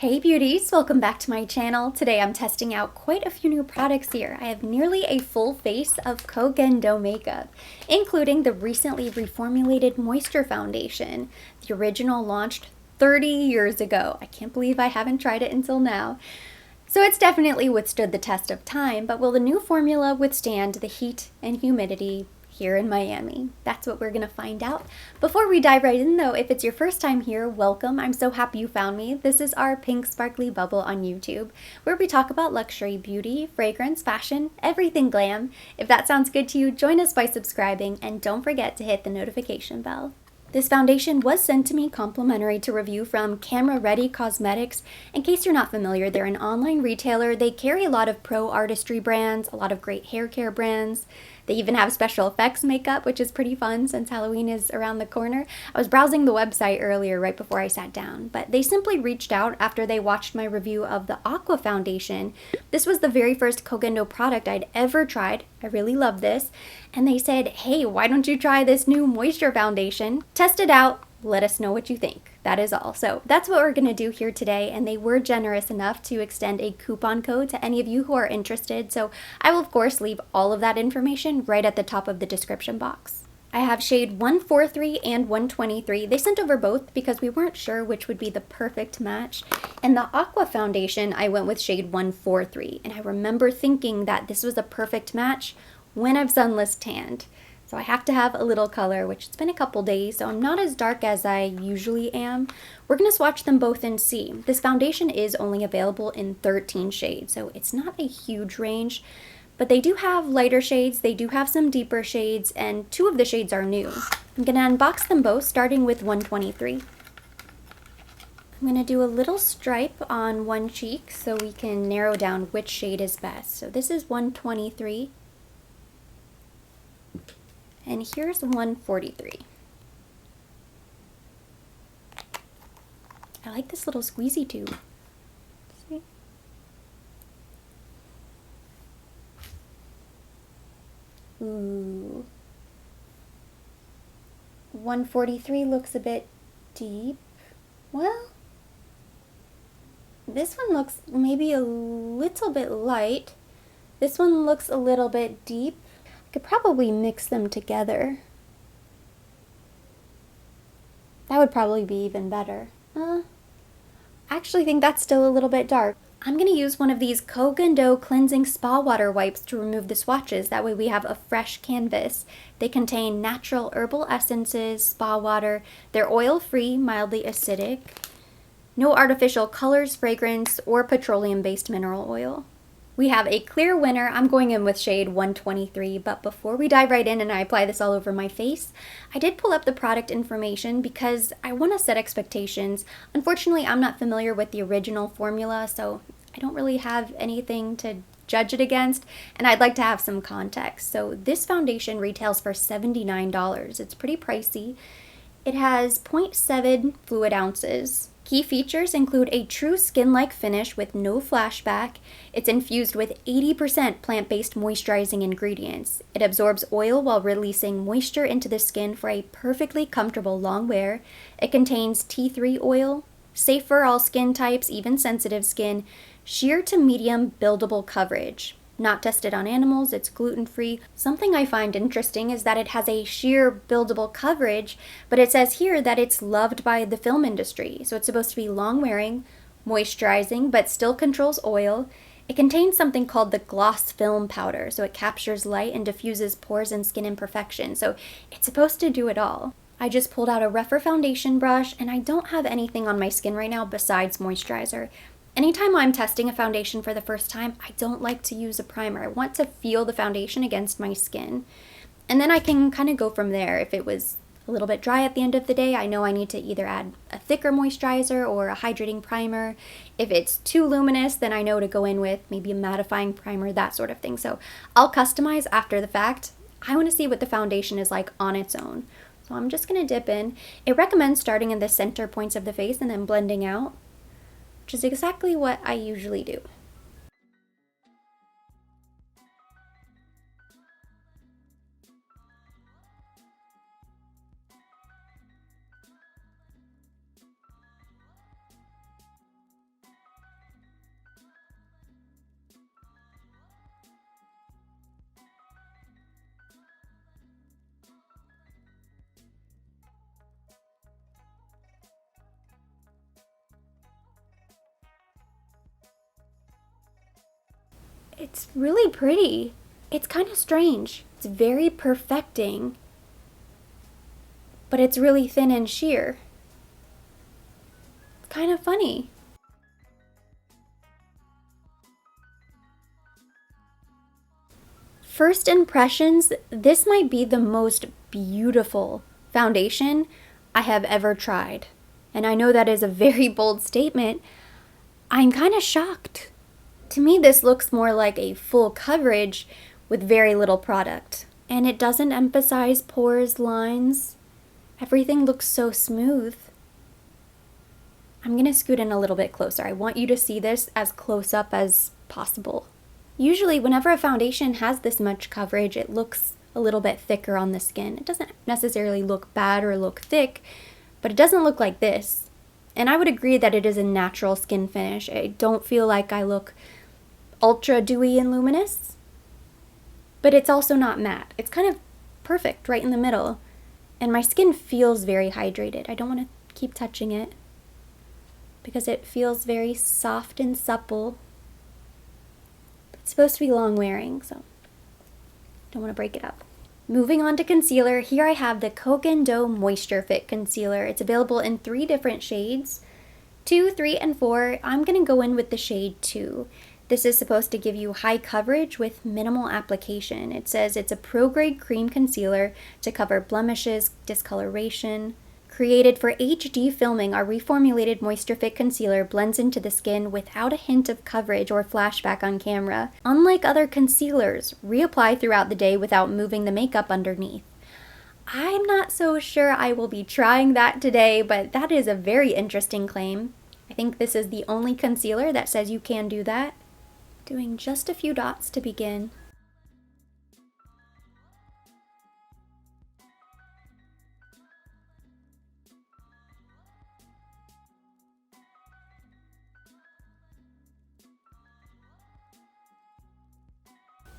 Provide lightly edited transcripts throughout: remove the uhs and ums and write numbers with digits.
Hey beauties, welcome back to my channel. Today I'm testing out quite a few new products here. I have nearly a full face of Koh Gen Do makeup, including the recently reformulated Moisture Foundation. The original launched 30 years ago. I can't believe I haven't tried it until now. So it's definitely withstood the test of time, but will the new formula withstand the heat and humidity here in Miami? That's what we're gonna find out. Before we dive right in though, if it's your first time here, welcome. I'm so happy you found me. This is our Pink Sparkly Bubble on YouTube, where we talk about luxury, beauty, fragrance, fashion, everything glam. If that sounds good to you, join us by subscribing and don't forget to hit the notification bell. This foundation was sent to me complimentary to review from Camera Ready Cosmetics. In case you're not familiar, they're an online retailer. They carry a lot of pro artistry brands, a lot of great hair care brands. They even have special effects makeup, which is pretty fun since Halloween is around the corner. I was browsing the website earlier right before I sat down, but they simply reached out after they watched my review of the Aqua foundation. This was the very first Koh Gen Do product I'd ever tried. I really love this. And they said, hey, why don't you try this new Moisture foundation? Test it out. Let us know what you think. That is all. So that's what we're going to do here today, and they were generous enough to extend a coupon code to any of you who are interested. So I will of course leave all of that information right at the top of the description box. I have shade 143 and 123. They sent over both because we weren't sure which would be the perfect match. And the Aqua foundation, I went with shade 143, and I remember thinking that this was a perfect match when I've sunless tanned. So I have to have a little color, which it's been a couple days, so I'm not as dark as I usually am. We're going to swatch them both and see. This foundation is only available in 13 shades, so it's not a huge range. But they do have lighter shades, they do have some deeper shades, and two of the shades are new. I'm going to unbox them both, starting with 123. I'm going to do a little stripe on one cheek so we can narrow down which shade is best. So this is 123. And here's 143. I like this little squeezy tube. See? Ooh. 143 looks a bit deep. Well, this one looks maybe a little bit light. This one looks a little bit deep. Could probably mix them together. That would probably be even better. I actually think that's still a little bit dark. I'm going to use one of these Koh Gen Do cleansing spa water wipes to remove the swatches. That way we have a fresh canvas. They contain natural herbal essences, spa water. They're oil-free, mildly acidic. No artificial colors, fragrance, or petroleum-based mineral oil. We have a clear winner. I'm going in with shade 123, but before we dive right in and I apply this all over my face, I did pull up the product information because I want to set expectations. Unfortunately, I'm not familiar with the original formula, so I don't really have anything to judge it against, and I'd like to have some context. So this foundation retails for $79. It's pretty pricey. It has 0.7 fluid ounces. Key features include a true skin-like finish with no flashback. It's infused with 80% plant-based moisturizing ingredients. It absorbs oil while releasing moisture into the skin for a perfectly comfortable long wear. It contains tea tree oil, safe for all skin types, even sensitive skin, sheer to medium buildable coverage. Not tested on animals, it's gluten-free. Something I find interesting is that it has a sheer buildable coverage, but it says here that it's loved by the film industry. So it's supposed to be long-wearing, moisturizing, but still controls oil. It contains something called the gloss film powder, so it captures light and diffuses pores and skin imperfections. So it's supposed to do it all. I just pulled out a rougher foundation brush, and I don't have anything on my skin right now besides moisturizer. Anytime I'm testing a foundation for the first time, I don't like to use a primer. I want to feel the foundation against my skin. And then I can kind of go from there. If it was a little bit dry at the end of the day, I know I need to either add a thicker moisturizer or a hydrating primer. If it's too luminous, then I know to go in with maybe a mattifying primer, that sort of thing. So I'll customize after the fact. I want to see what the foundation is like on its own. So I'm just going to dip in. It recommends starting in the center points of the face and then blending out, which is exactly what I usually do. It's really pretty. It's kind of strange. It's very perfecting, but it's really thin and sheer. It's kind of funny. First impressions, this might be the most beautiful foundation I have ever tried. And I know that is a very bold statement. I'm kind of shocked. To me, this looks more like a full coverage with very little product. And it doesn't emphasize pores, lines. Everything looks so smooth. I'm gonna scoot in a little bit closer. I want you to see this as close up as possible. Usually, whenever a foundation has this much coverage, it looks a little bit thicker on the skin. It doesn't necessarily look bad or look thick, but it doesn't look like this. And I would agree that it is a natural skin finish. I don't feel like I look ultra dewy and luminous, but it's also not matte. It's kind of perfect right in the middle. And my skin feels very hydrated. I don't want to keep touching it because it feels very soft and supple. It's supposed to be long wearing, so don't want to break it up. Moving on to concealer, here I have the Koh Gen Do Moisture Fit Concealer. It's available in 3 different shades, 2, 3, and 4. I'm going to go in with the shade 2. This is supposed to give you high coverage with minimal application. It says it's a pro-grade cream concealer to cover blemishes, discoloration. Created for HD filming, our reformulated Moisture Fit Concealer blends into the skin without a hint of coverage or flashback on camera. Unlike other concealers, reapply throughout the day without moving the makeup underneath. I'm not so sure I will be trying that today, but that is a very interesting claim. I think this is the only concealer that says you can do that. Doing just a few dots to begin.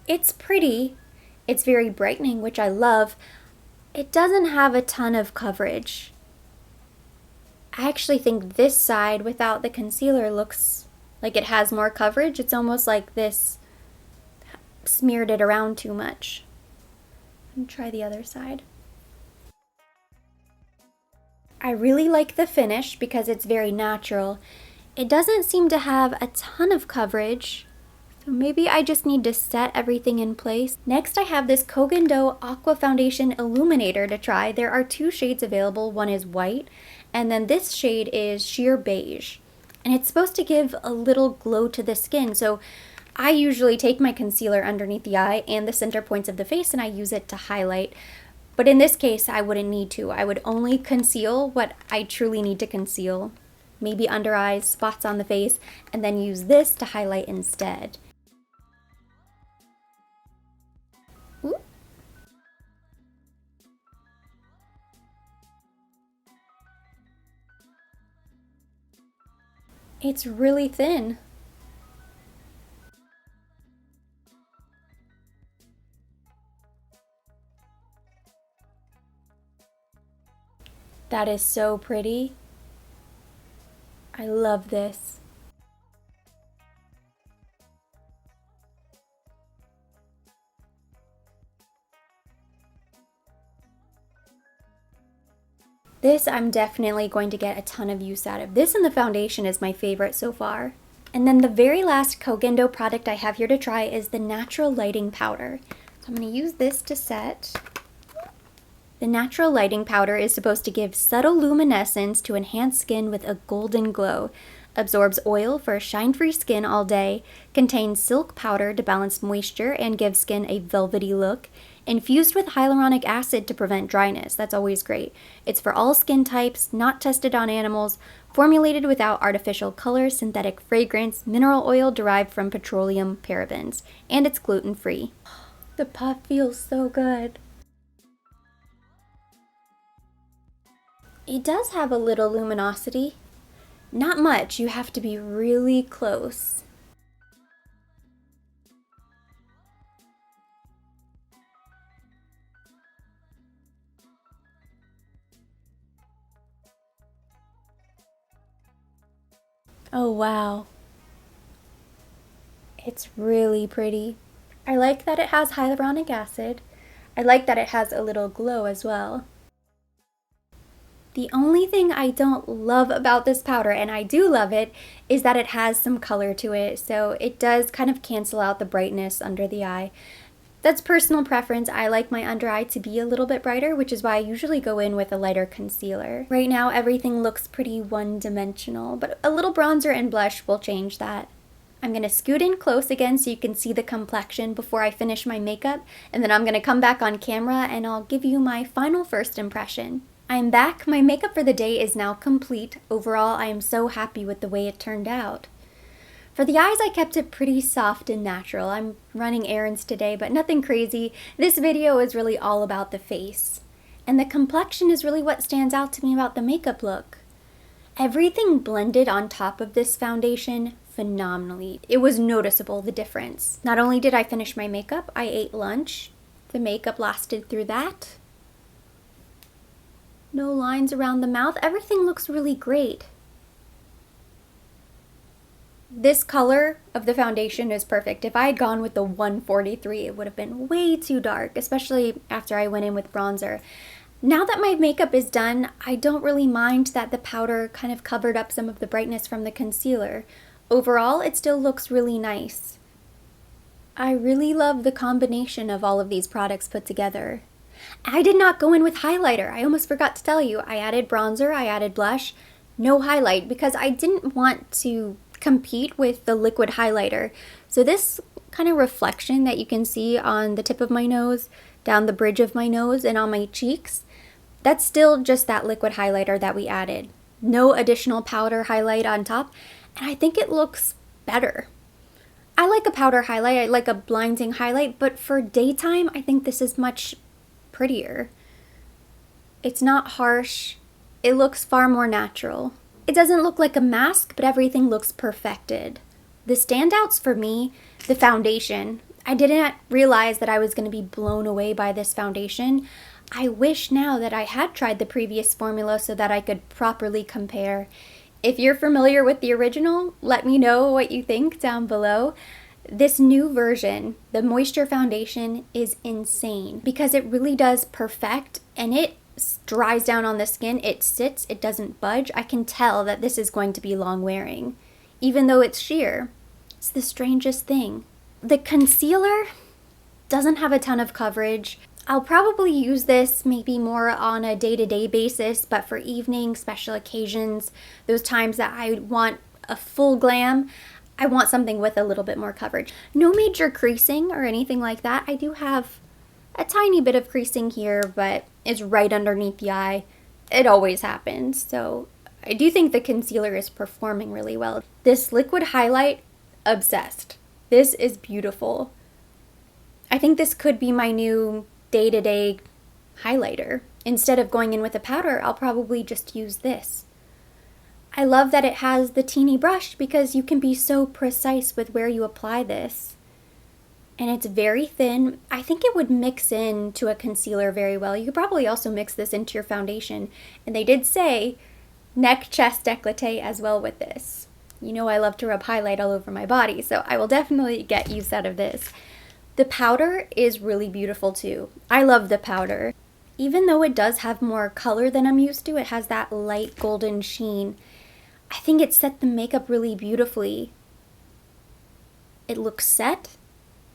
It's pretty. It's very brightening, which I love. It doesn't have a ton of coverage. I actually think this side without the concealer looks like it has more coverage. It's almost like this smeared it around too much. Let me try the other side. I really like the finish because it's very natural. It doesn't seem to have a ton of coverage, so maybe I just need to set everything in place. Next, I have this Koh Gen Do Aqua Foundation Illuminator to try. There are 2 shades available. One is white, and then this shade is sheer beige. And it's supposed to give a little glow to the skin, so I usually take my concealer underneath the eye and the center points of the face and I use it to highlight. But in this case, I wouldn't need to. I would only conceal what I truly need to conceal. Maybe under eyes, spots on the face, and then use this to highlight instead. Ooh. It's really thin. That is so pretty. I love this. This I'm definitely going to get a ton of use out of. This and the foundation is my favorite so far. And then the very last Koh Gen Do product I have here to try is the Natural Lighting Powder. So I'm going to use this to set. The Natural Lighting Powder is supposed to give subtle luminescence to enhance skin with a golden glow. Absorbs oil for shine-free skin all day, contains silk powder to balance moisture and give skin a velvety look, infused with hyaluronic acid to prevent dryness. That's always great. It's for all skin types, not tested on animals, formulated without artificial color, synthetic fragrance, mineral oil derived from petroleum parabens, and it's gluten-free. The puff feels so good. It does have a little luminosity. Not much, you have to be really close. Oh wow. It's really pretty. I like that it has hyaluronic acid. I like that it has a little glow as well. The only thing I don't love about this powder, and I do love it, is that it has some color to it, so it does kind of cancel out the brightness under the eye. That's personal preference. I like my under eye to be a little bit brighter, which is why I usually go in with a lighter concealer. Right now, everything looks pretty one-dimensional, but a little bronzer and blush will change that. I'm going to scoot in close again so you can see the complexion before I finish my makeup, and then I'm going to come back on camera and I'll give you my final first impression. I'm back. My makeup for the day is now complete. Overall, I am so happy with the way it turned out. For the eyes, I kept it pretty soft and natural. I'm running errands today, but nothing crazy. This video is really all about the face. And the complexion is really what stands out to me about the makeup look. Everything blended on top of this foundation phenomenally. It was noticeable, the difference. Not only did I finish my makeup, I ate lunch. The makeup lasted through that. No lines around the mouth. Everything looks really great. This color of the foundation is perfect. If I had gone with the 143, it would have been way too dark, especially after I went in with bronzer. Now that my makeup is done, I don't really mind that the powder kind of covered up some of the brightness from the concealer. Overall, it still looks really nice. I really love the combination of all of these products put together. I did not go in with highlighter. I almost forgot to tell you. I added bronzer, I added blush, no highlight, because I didn't want to compete with the liquid highlighter. So this kind of reflection that you can see on the tip of my nose, down the bridge of my nose, and on my cheeks, that's still just that liquid highlighter that we added. No additional powder highlight on top, and I think it looks better. I like a powder highlight, I like a blinding highlight, but for daytime, I think this is much prettier. It's not harsh. It looks far more natural. It doesn't look like a mask, but everything looks perfected. The standouts for me, the foundation. I didn't realize that I was going to be blown away by this foundation. I wish now that I had tried the previous formula so that I could properly compare. If you're familiar with the original, let me know what you think down below. This new version, the Moisture Foundation, is insane because it really does perfect, and it dries down on the skin. It sits, it doesn't budge. I can tell that this is going to be long wearing, even though it's sheer. It's the strangest thing. The concealer doesn't have a ton of coverage. I'll probably use this maybe more on a day-to-day basis, but for evening, special occasions, those times that I want a full glam, I want something with a little bit more coverage. No major creasing or anything like that. I do have a tiny bit of creasing here, but it's right underneath the eye. It always happens, so I do think the concealer is performing really well. This liquid highlight, obsessed. This is beautiful. I think this could be my new day-to-day highlighter. Instead of going in with a powder, I'll probably just use this. I love that it has the teeny brush because you can be so precise with where you apply this. And it's very thin. I think it would mix into a concealer very well. You could probably also mix this into your foundation. And they did say neck, chest, décolleté as well with this. You know I love to rub highlight all over my body, so I will definitely get use out of this. The powder is really beautiful too. I love the powder. Even though it does have more color than I'm used to, it has that light golden sheen. I think it set the makeup really beautifully. It looks set,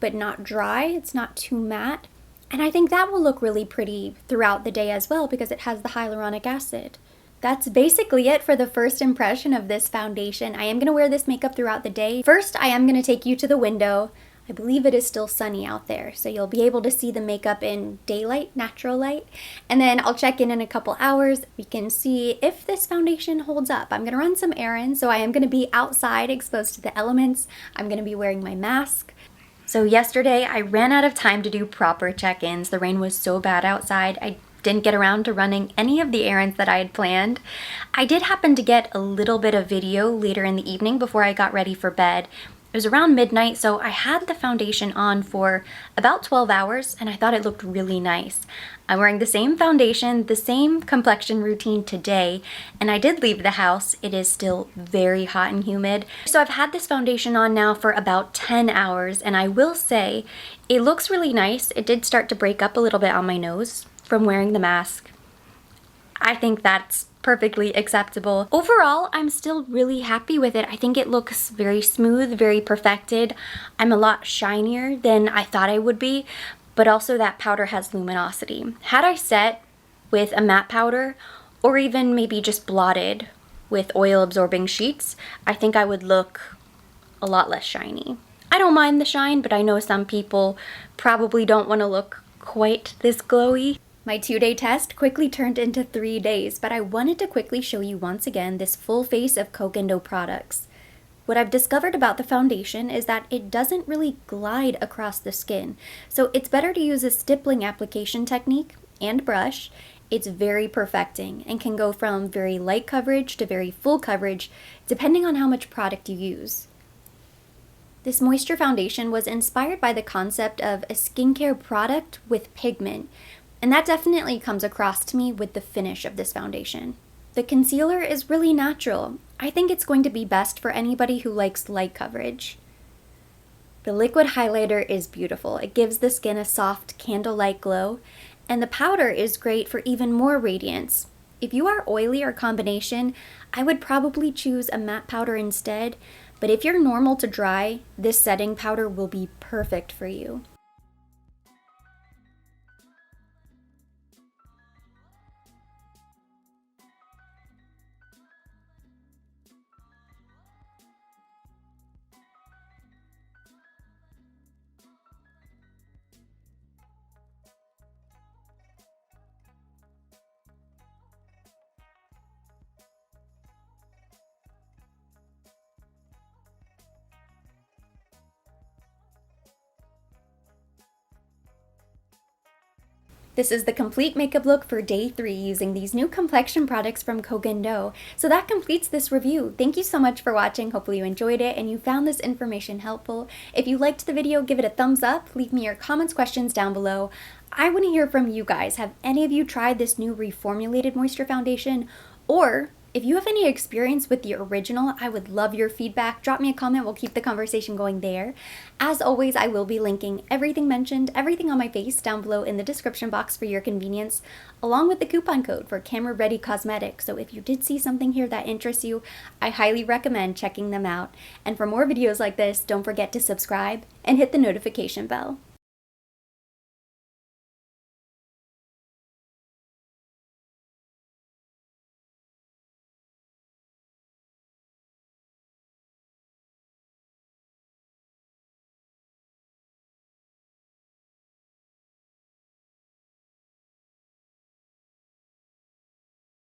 but not dry. It's not too matte. And I think that will look really pretty throughout the day as well because it has the hyaluronic acid. That's basically it for the first impression of this foundation. I am going to wear this makeup throughout the day. First, I am going to take you to the window. I believe it is still sunny out there, so you'll be able to see the makeup in daylight, natural light. And then I'll check in a couple hours. We can see if this foundation holds up. I'm going to run some errands, so I am going to be outside exposed to the elements. I'm going to be wearing my mask. So yesterday, I ran out of time to do proper check-ins. The rain was so bad outside. I didn't get around to running any of the errands that I had planned. I did happen to get a little bit of video later in the evening before I got ready for bed. It was around midnight, so I had the foundation on for about 12 hours and I thought it looked really nice. I'm wearing the same foundation, the same complexion routine today, and I did leave the house. It is still very hot and humid. So I've had this foundation on now for about 10 hours, and I will say it looks really nice. It did start to break up a little bit on my nose from wearing the mask. I think that's perfectly acceptable. Overall, I'm still really happy with it. I think it looks very smooth, very perfected. I'm a lot shinier than I thought I would be, but also that powder has luminosity. Had I set with a matte powder, or even maybe just blotted with oil absorbing sheets, I think I would look a lot less shiny. I don't mind the shine, but I know some people probably don't want to look quite this glowy. My 2-day test quickly turned into 3 days, but I wanted to quickly show you once again this full face of Koh Gen Do products. What I've discovered about the foundation is that it doesn't really glide across the skin, so it's better to use a stippling application technique and brush. It's very perfecting and can go from very light coverage to very full coverage depending on how much product you use. This moisture foundation was inspired by the concept of a skincare product with pigment, and that definitely comes across to me with the finish of this foundation. The concealer is really natural. I think it's going to be best for anybody who likes light coverage. The liquid highlighter is beautiful. It gives the skin a soft candlelight glow, and the powder is great for even more radiance. If you are oily or combination, I would probably choose a matte powder instead, but if you're normal to dry, this setting powder will be perfect for you. This is the complete makeup look for day 3 using these new complexion products from Koh Gen Do. So that completes this review. Thank you so much for watching. Hopefully you enjoyed it and you found this information helpful. If you liked the video, give it a thumbs up. Leave me your comments, questions down below. I want to hear from you guys. Have any of you tried this new reformulated moisture foundation? Or if you have any experience with the original, I would love your feedback. Drop me a comment. We'll keep the conversation going there. As always, I will be linking everything mentioned, everything on my face down below in the description box for your convenience, along with the coupon code for Camera Ready Cosmetics. So if you did see something here that interests you, I highly recommend checking them out. And for more videos like this, don't forget to subscribe and hit the notification bell.